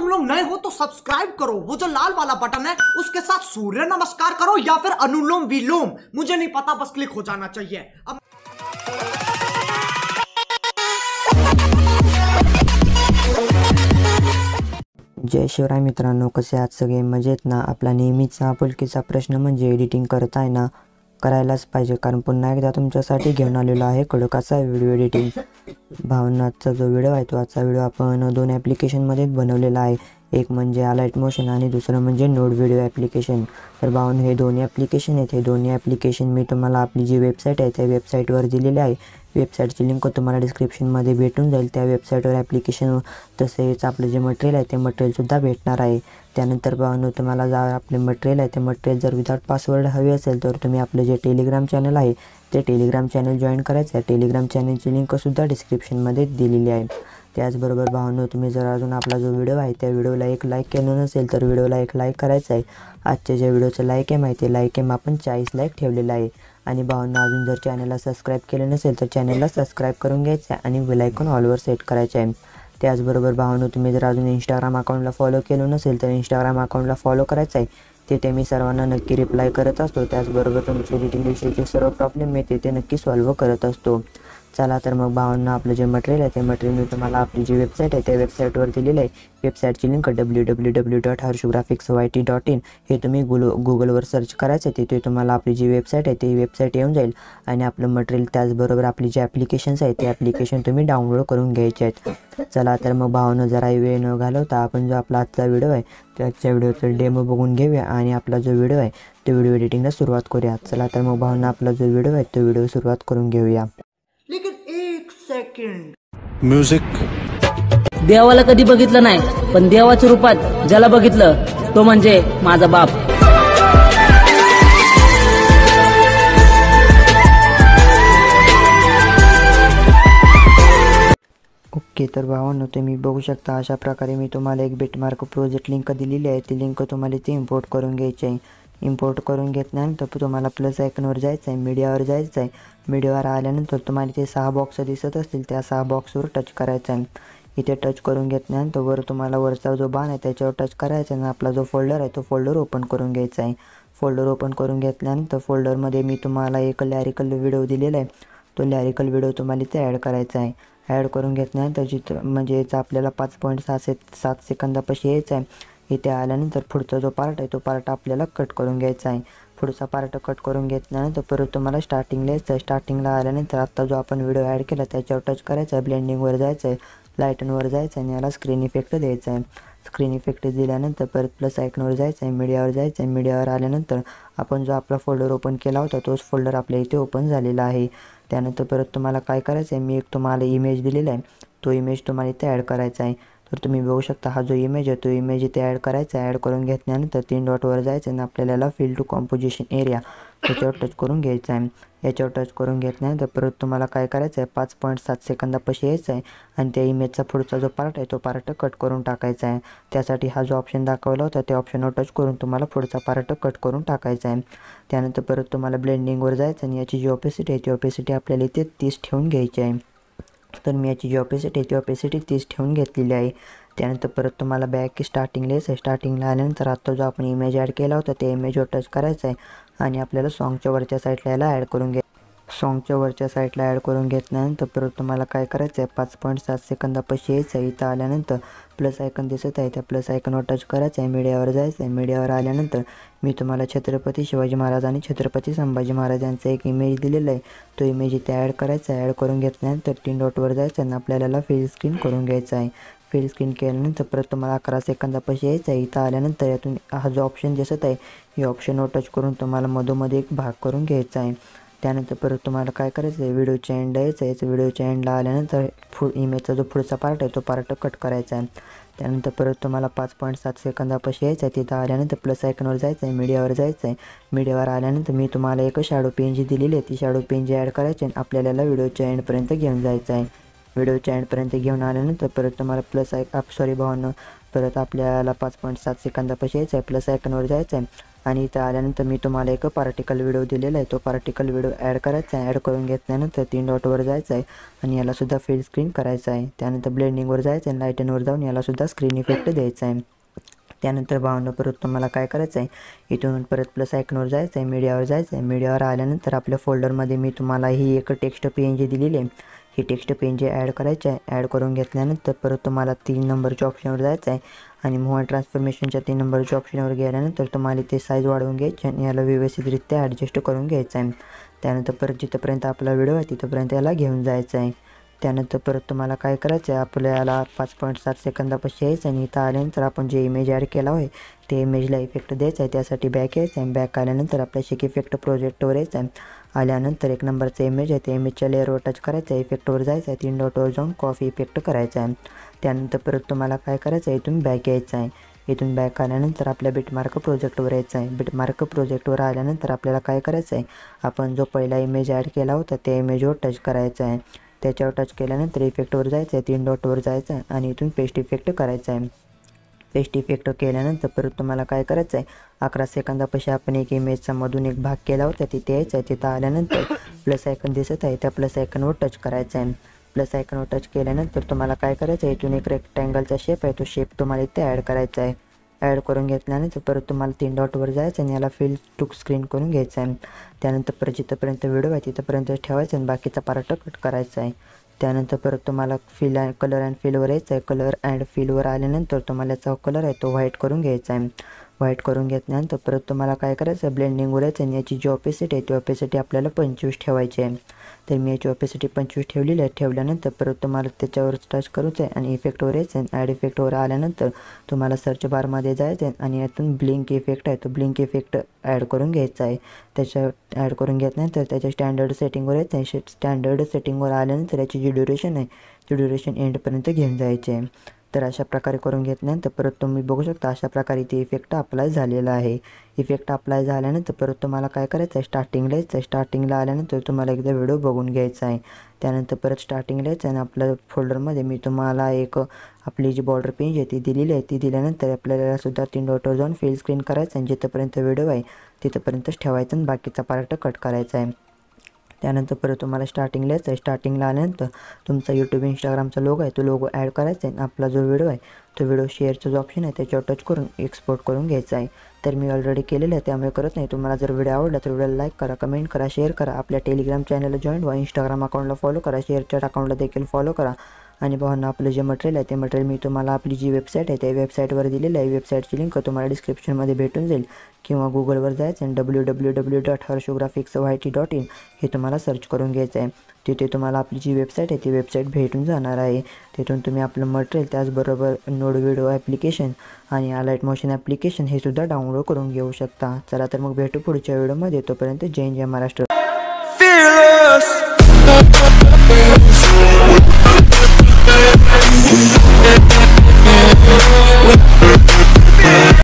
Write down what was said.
तुम लोग नए हो तो सब्सक्राइब करो, वो जो लाल वाला बटन है उसके साथ सूर्य नमस्कार करो या फिर अनुलोम विलोम, मुझे नहीं पता, बस क्लिक हो जाना चाहिए। अब जय शिवराय मित्रांनो, कसे आहात सगळे? मजेत ना? आपला नेहमीचा आपुलकीचा प्रश्न म्हणजे एडिटिंग करताना करायलाच पाहिजे, कारण पुन्हा एकदा तुमच्यासाठी घेऊन आलेलो आहे कडकाचा व्हिडिओ एडिटिंग। भावनाचा जो व्हिडिओ आहे तो आजचा व्हिडिओ आपण दोन ॲप्लिकेशनमध्ये बनवलेला आहे, एक म्हणजे अलाइट मोशन आणि दुसरं म्हणजे नोड व्हिडिओ ॲप्लिकेशन। तर भावना हे दोन्ही ॲप्लिकेशन आहेत, हे दोन्ही ॲप्लिकेशन मी तुम्हाला आपली जी वेबसाईट आहे त्या वेबसाईटवर दिलेली आहे। वेबसाईटची लिंक तुम्हाला डिस्क्रिप्शनमध्ये भेटून जाईल। त्या वेबसाईटवर ॲप्लिकेशन तसेच आपलं जे मटेरियल आहे ते मटेरियलसुद्धा भेटणार आहे। त्यानंतर भावना तुम्हाला जर आपले मटेरियल आहे ते मटेरियल जर विदाउट पासवर्ड हवे असेल तर तुम्ही आपलं जे टेलिग्राम चॅनल आहे ते टेलिग्राम चॅनल जॉईन करायचं आहे। टेलिग्राम चॅनलची लिंकसुद्धा डिस्क्रिप्शनमध्ये दिलेली आहे। त्याचबरोबर भावना तुम्ही जर अजून आपला जो व्हिडिओ आहे त्या व्हिडिओला एक लाईक केलं नसेल तर व्हिडिओला एक लाईक करायचं आहे। आजच्या ज्या व्हिडिओचं लाईक आहे माहिती आहे, लाईक आहे आपण 40 लाईक ठेवलेलं आहे। आणि भावना अजून जर चॅनलला सबस्क्राईब केलं नसेल तर चॅनलला सबस्क्राईब करून घ्यायचं आहे आणि बेल आयकॉन ऑलवर सेट करायचं आहे। त्याचबरोबर भावना तुम्ही जर अजून इंस्टाग्राम अकाउंटला फॉलो केलं नसेल तर इंस्टाग्राम अकाउंटला फॉलो करायचं आहे, तिथे मी सर्वांना नक्की रिप्लाय करत असतो। त्याचबरोबर तुमचे एडिटिंग विषयीचे सर्व प्रॉब्लेम येते ते नक्की सॉल्व्ह करत असतो। चला तर मग भावना आपलं जे मटेरियल आहे ते मटेरियल मी तुम्हाला आपली जी वेबसाईट आहे त्या वेबसाईटवर दिलेलं आहे। वेबसाईटची लिंक www.harshugraphics.in हे तुम्ही गुगलवर सर्च करायचं, तिथे तुम्हाला आपली जी वेबसाईट आहे ती वेबसाईट येऊन जाईल आणि आपलं मटेरियल त्याचबरोबर आपली जी ॲप्लिकेशन्स आहेत ते ॲप्लिकेशन तुम्ही डाउनलोड करून घ्यायचे आहेत। चला तर मग भावना जरा वेळ न घालवता आपण जो आपला आजचा व्हिडिओ आहे त्याच्या व्हिडिओचा डेमो बघून घेऊया आणि आपला जो व्हिडिओ आहे तो व्हिडिओ एडिटिंगला सुरुवात करूया। चला तर मग भावना आपला जो व्हिडिओ आहे तो व्हिडिओ सुरुवात करून घेऊया। लेकिन एक सेकंड, म्युझिक। देवाला कधी बघितलं नाही, पण देवाच्या रूपात ज्याला बघितलं तो म्हणजे माझा बाप। ओके, तर भावांनो तुम्ही बघू शकता अशा प्रकारे मी तुम्हाला एक बिटमार्क प्रोजेक्ट लिंक दिलेली आहे। ती लिंक तुम्हाला इथे इम्पोर्ट करून घ्यायची आहे। इम्पोर्ट करून घेतल्यानंतर तुम्हाला प्लस आयकॉनवर जायचं आहे, मीडियावर जायचं आहे। मीडियावर आल्यानंतर तुम्हाला इथे 6 बॉक्स दिसत असतील, त्या 6 बॉक्सवर टच करायचं आहे। इथे टच करून घेतल्यानंतर वर तुम्हाला वरचा जो बाण आहे त्याच्यावर टच करायचा आणि आपला जो फोल्डर आहे तो फोल्डर ओपन करून घ्यायचा आहे। फोल्डर ओपन करून घेतल्यानंतर फोल्डरमध्ये मी तुम्हाला एक लॅरिकल व्हिडिओ दिलेला आहे, तो लॅरिकल व्हिडिओ तुम्हाला इथे ॲड करायचा आहे। ॲड करून घेतल्यानंतर जिथं म्हणजे याचा आपल्याला 5.7 सेकंदापाशी यायचं आहे। इथे आल्यानंतर पुढचा जो पार्ट आहे तो पार्ट आपल्याला कट करून घ्यायचा आहे। पुढचा पार्ट कट करून घेतल्यानंतर परत तुम्हाला स्टार्टिंगला यायचं आहे। स्टार्टिंगला आल्यानंतर आत्ता जो आपण व्हिडिओ ॲड केला त्याच्यावर टच करायचा आहे, ब्लेंडिंगवर जायचं आहे, लाईटनवर जायचं आहे आणि याला स्क्रीन इफेक्ट द्यायचा आहे। स्क्रीन इफेक्ट दिल्यानंतर परत प्लस आयकॉनवर जायचं आहे, मीडियावर जायचं आहे। मीडियावर आल्यानंतर आपण जो आपला फोल्डर ओपन केला होता तोच फोल्डर आपल्या इथे ओपन झालेला आहे। त्यानंतर परत तुम्हाला काय करायचं आहे, मी एक तुम्हाला इमेज दिलेला आहे, तो इमेज तुम्हाला इथे ॲड करायचा आहे। तर तुम्ही बघू शकता हा जो इमेज आहे तो इमेज इथे ॲड करायचा आहे। ॲड करून घेतल्यानंतर 3 डॉटवर जायचं आणि आपल्याला फिल टू कॉम्पोजिशन एरिया याच्यावर टच करून घ्यायचं आहे। याच्यावर टच करून घेतल्यानंतर परत तुम्हाला काय करायचं आहे, 5.7 सेकंदापाशी यायचं आहे आणि त्या इमेजचा पुढचा जो पार्ट आहे तो पार्ट कट करून टाकायचा आहे। त्यासाठी हा जो ऑप्शन दाखवला होता त्या ऑप्शनवर टच करून तुम्हाला पुढचा पार्ट कट करून टाकायचा आहे। त्यानंतर परत तुम्हाला ब्लेंडिंगवर जायचं आणि याची जी ऑपेसिटी आहे ती ऑपेसिटी आपल्याला इथे 30 ठेवून घ्यायची आहे। तर मी याची जी ऑपेसिटी आहे ती ऑपेसिटी 30 ठेवून घेतलेली आहे। त्यानंतर परत तुम्हाला बॅक स्टार्टिंगला यायचं आहे। स्टार्टिंगला आल्यानंतर आत्ता जो आपण इमेज ॲड केला होता त्या इमेजवर टच करायचं आहे आणि आपल्याला सॉन्गच्या वरच्या साईडला याला ॲड करून सॉन्गच्या वरच्या साईडला ॲड करून घेतल्यानंतर परत तुम्हाला काय करायचं आहे, 5.7 सेकंदापाशी यायचं आहे। इथं आल्यानंतर प्लस आयकॉन दिसत आहे, त्या प्लस आयकॉनवर टच करायचं आहे, मीडियावर जायचं आहे। मीडियावर आल्यानंतर मी तुम्हाला छत्रपती शिवाजी महाराज आणि छत्रपती संभाजी महाराज यांचा एक इमेज दिलेला आहे, तो इमेज इथे ॲड करायचा आहे। ॲड करून घेतल्यानंतर 3 डॉटवर जायचं आणि आपल्याला फिल स्क्रीन करून घ्यायचं आहे। फिल स्क्रीन केल्यानंतर परत तुम्हाला 11 सेकंदापाशी यायचं आहे। इथं आल्यानंतर यातून हा जो ऑप्शन दिसत आहे या ऑप्शनवर टच करून तुम्हाला मधोमध्ये एक भाग करून घ्यायचा आहे। त्यानंतर परत तुम्हाला काय करायचं आहे, व्हिडिओच्या एंडला यायचं आहे। व्हिडिओच्या एंडला आल्यानंतर इमेजचा जो पुढचा पार्ट आहे तो पार्ट कट करायचा आहे। त्यानंतर परत तुम्हाला 5.7 सेकंदापाशी यायचं आहे। तिथं आल्यानंतर प्लस आयकॉनवर जायचं आहे, मीडियावर जायचं आहे। मीडियावर आल्यानंतर मी तुम्हाला एक शॅडो पेन जी दिलेली आहे ती शॅडो पेन जी ॲड करायची आणि आपल्याला व्हिडिओच्या एंडपर्यंत घेऊन जायचं आहे। व्हिडिओच्या एंडपर्यंत घेऊन आल्यानंतर परत तुम्हाला परत आपल्याला 5.7 सेकंदापाशी यायचं आहे, प्लस आयकॉनवर जायचं आहे आणि इथं आल्यानंतर मी तुम्हाला एक पार्टिकल व्हिडिओ दिलेला आहे, तो पार्टिकल व्हिडिओ ॲड करायचा आहे। ॲड करून घेतल्यानंतर 3 डॉटवर जायचं आहे आणि यालासुद्धा फिल स्क्रीन करायचं आहे। त्यानंतर ब्लेंडिंगवर जायचं आहे, लाईटनवर जाऊन यालासुद्धा स्क्रीन इफेक्ट द्यायचा आहे। त्यानंतर भावना परत तुम्हाला काय करायचं आहे, इथून परत प्लस आयकॉनवर जायचं आहे, मीडियावर जायचं आहे। मीडियावर आल्यानंतर आपल्या फोल्डरमध्ये मी तुम्हाला ही एक टेक्स्ट PNG दिलेली आहे, ही टेक्स्ट PNG ॲड करायची आहे। ॲड करून घेतल्यानंतर परत तुम्हाला 3 नंबरच्या ऑप्शनवर जायचं आहे आणि मूव्ह अँड ट्रान्सफॉर्मेशनच्या 3 नंबरच्या ऑप्शनवर गेल्यानंतर तुम्हाला ते साईज वाढवून घ्यायची आणि याला व्यवस्थितरित्या ॲडजस्ट करून घ्यायचं आहे। त्यानंतर परत जिथंपर्यंत आपला व्हिडिओ आहे तिथंपर्यंत याला घेऊन जायचं आहे। त्यानंतर परत तुम्हाला काय करायचं आहे, आपल्याला 5.7 सेकंदापाशी यायचं आणि इथं आल्यानंतर आपण जे इमेज ॲड केला आहे ते इमेजला इफेक्ट द्यायचा आहे। त्यासाठी बॅक यायचं आहे। बॅक आल्यानंतर आपल्या शेक इफेक्ट प्रोजेक्टवर यायचं आहे। आल्यानंतर 1 नंबरचा इमेज आहे त्या इमेजच्या लेअरवर टच करायचं आहे, इफेक्टवर जायचं आहे, 3 डॉटवर जाऊन कॉफी इफेक्ट करायचा आहे। त्यानंतर परत तुम्हाला काय करायचं आहे, इथून बॅक यायचं आहे। इथून बॅक आल्यानंतर आपल्या बिटमार्क प्रोजेक्टवर यायचं आहे। बिटमार्क प्रोजेक्टवर आल्यानंतर आपल्याला काय करायचं आहे, आपण जो पहिला इमेज ॲड केला होता त्या इमेजवर टच करायचं आहे। त्याच्यावर टच केल्यानंतर इफेक्टवर जायचं आहे, 3 डॉटवर जायचं आहे आणि इथून पेस्ट इफेक्ट करायचा आहे। पेस्ट इफेक्ट केल्यानंतर परत तुम्हाला काय करायचं आहे, 11 सेकंदापाशी आपण एक इमेजचा मधून एक भाग केला होता तिथे यायचं आहे। तिथं आल्यानंतर प्लस आयकन दिसत आहे त्या प्लस आयकनवर टच करायचं आहे। प्लस आयकनवर टच केल्यानंतर तुम्हाला काय करायचं आहे, इथून एक रेक्टँगलचा शेप आहे तो शेप तुम्हाला इथे ॲड करायचा आहे। ॲड करून घेतल्यानंतर परत तुम्हाला 3 डॉटवर जायचं आणि याला फिल टू स्क्रीन करून घ्यायचं आहे। त्यानंतर परत जिथंपर्यंत व्हिडिओ आहे तिथंपर्यंत ठेवायचं आणि बाकीचा पार्ट कट करायचा आहे। त्यानंतर परत तुम्हाला कलर अँड फिलवर यायचं आहे। कलर अँड फिलवर आल्यानंतर तुम्हाला याचा कलर आहे तो व्हाईट करून घ्यायचा आहे। व्हाईट करून घेतल्यानंतर परत तुम्हाला काय करायचं आहे, ब्लेंडिंगवर यायचं आणि याची जी ऑपेसिटी आहे ती ऑपेसिटी आपल्याला 25 ठेवायची आहे। तर मी याची ऑपेसिटी 25 ठेवलेली आहे। ठेवल्यानंतर परत तुम्हाला त्याच्यावर टच करायचं आहे आणि इफेक्टवर यायचं आहे। ॲड इफेक्टवर आल्यानंतर तुम्हाला सर्च बारमध्ये जायचं आहे आणि यातून ब्लिंक इफेक्ट आहे तो ब्लिंक इफेक्ट ॲड करून घ्यायचा आहे। त्याच्या ॲड करून घेतल्यानंतर त्याच्या स्टँडर्ड सेटिंगवर यायचं आहे। स्टँडर्ड सेटिंगवर आल्यानंतर याची जी ड्युरेशन आहे ती ड्युरेशन एंडपर्यंत घेऊन जायची आहे। तर अशा प्रकारे करून घेतल्यानंतर परत तुम्ही बघू शकता अशा प्रकारे ते इफेक्ट अप्लाय झालेला आहे। इफेक्ट अप्लाय झाल्यानंतर परत तुम्हाला काय करायचं आहे, स्टार्टिंगला यायचं आहे। स्टार्टिंगला आल्यानंतर तुम्हाला एकदा व्हिडिओ बघून घ्यायचा आहे। त्यानंतर परत स्टार्टिंगला यायचं आणि आपल्या फोल्डरमध्ये मी तुम्हाला एक आपली जी बॉर्डर पेज आहे ती दिलेली आहे। ती दिल्यानंतर आपल्याला सुद्धा 3 डॉटवर जाऊन फिल स्क्रीन करायचं आणि जिथंपर्यंत व्हिडिओ आहे तिथंपर्यंतच ठेवायचं आणि बाकीचा पार्ट कट करायचा आहे। त्यानंतर परत तुम्हाला स्टार्टिंगला यायचं आहे। स्टार्टिंगला आल्यानंतर तुमचा यूट्यूब इंस्टाग्रामचा लोगो आहे तो लोगो ॲड करायचा आहे। आपला जो व्हिडिओ आहे तो व्हिडिओ शेअरचा जो ऑप्शन आहे त्याच्यावर टच करून एक्सपोर्ट करून घ्यायचा आहे। तर मी ऑलरेडी केलेलं आहे त्यामुळे करत नाही। तुम्हाला जर व्हिडिओ आवडला तर व्हिडिओला लाईक करा, कमेंट करा, शेअर करा, आपल्या टेलिग्राम चॅनलला जॉईन व्हा, इंस्टाग्राम अकाउंटला फॉलो करा, शेअरचॅट अकाउंटला देखील फॉलो करा। आणि भावना आपलं जे मटेरियल आहे ते मटेरियल मी तुम्हाला आपली जी वेबसाईट आहे त्या वेबसाईटवर दिलेलं आहे। वेबसाईटची लिंक तुम्हाला डिस्क्रिप्शनमध्ये भेटून जाईल किंवा गुगलवर जायचं आणि www.harshugraphics.in हे तुम्हाला सर्च करून घ्यायचं आहे। तिथे तुम्हाला आपली जी वेबसाईट आहे ती वेबसाईट भेटून जाणार आहे। तिथून तुम्ही आपलं मटेरियल त्याचबरोबर नोड व्हिडिओ ॲप्लिकेशन आणि अलाइट मोशन ॲप्लिकेशन हे सुद्धा डाउनलोड करून घेऊ शकता। चला तर मग भेटू पुढच्या व्हिडिओमध्ये, तोपर्यंत जय जय महाराष्ट्र।